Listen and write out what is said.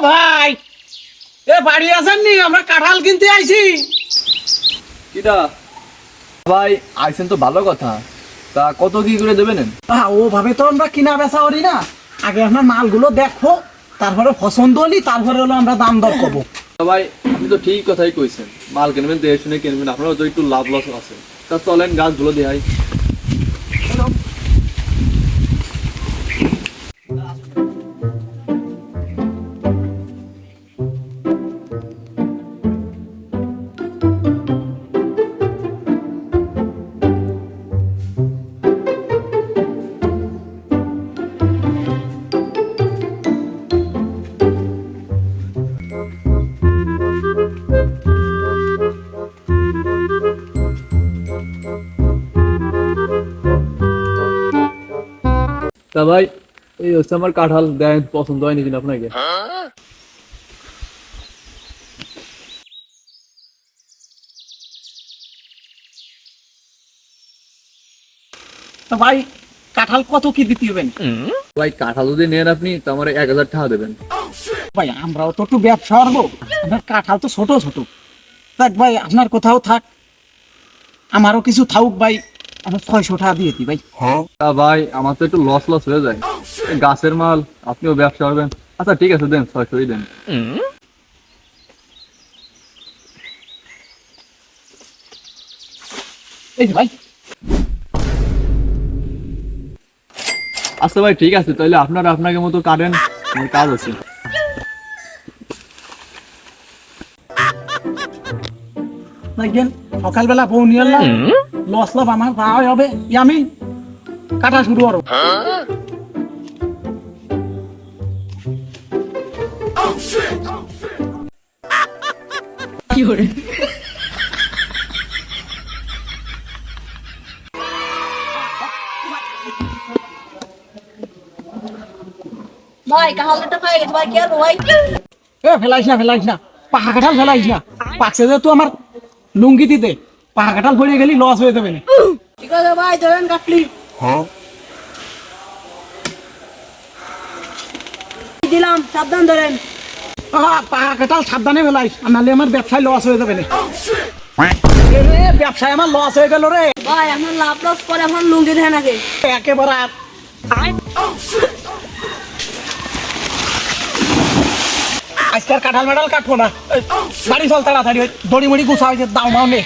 ভাই, এ বাড়ি আছেন নি? আমরা কাঁঠাল কিনতে আইছি। কিটা ভাই আইছেন তো ভালো কথা, তা কত কি করে দেবেন? ওভাবে তো আমরা কিনা বেচা করি না, আগে আপনার মালগুলো দেখো, তারপরে পছন্দ হলি তারপরে হলো আমরা দাম দর করবো। ভাই আপনি তো ঠিক কথাই কইছেন, মাল কিনবেন দেখে শুনে কিনবেন, আপনারও তো একটু লাভ লস আছে। তা চলেন গাছগুলো দেখাই। তা ভাই এই হচ্ছে আমার কাঁঠাল, দেন পছন্দ হয়নি কিনা আপনাকে? তো ভাই কাঁঠাল কত কি দিতে হবেন? ভাই কাঁঠাল যদি নেন আপনি তো আমার 1000 টাকা দেবেন। ভাই আমরাও তো একটু ব্যবসা করবো, আপনার কাঁঠাল তো ছোট ছোট। থাক ভাই, আপনার কোথাও থাক, আমারও কিছু থাকুক ভাই, আমরা 600 টাকা দিয়ে দিই ভাই। তা ভাই আমার তো একটু লস লস হয়ে যায়, এই গাছের মাল আপনিও ব্যবসা করবেন। আচ্ছা ঠিক আছে দেন, 600ই দেন। এই যে ভাই, আচ্ছা ভাই ঠিক আছে, তাহলে আপনারা আপনাকে মতো কাটেন, আমার কাজ আছে। দেখবেন সকালবেলা বউ নিয়ে এলাম, লস লাভ আমার পাওয়া হবে, আমি কাটা শুরু করো। ভাই কাঁঠালটা খাই গেছে ভাই, কি আর ভাই? ফেলাইস না, পাহা কাঁঠাল ফেলাইস না, পাকছে যে তুই আমার লুঙ্গি দিতে, পাহা কাঁঠাল পড়ে গেলি লস হয়ে যাবে না। ঠিক আছে ভাই, ধরেন কাটলি দিলাম, সাবধান ধরেন। পাহা কাঁঠাল সাবধানে ফেলাইস, আর নাহলে আমার ব্যবসায় লস হয়ে যাবে না। ব্যবসায় আমার লস হয়ে গেল রে। ভাই আপনার লাভ লস করে এখন লুঙ্গি দেন আগে। একেবারে আজকাল কাঁঠাল মেডাল কাটবো না, বাড়ি চল তাড়াতাড়ি, দড়ি মড়ি গুছা হয়েছে, দাও মাও নে।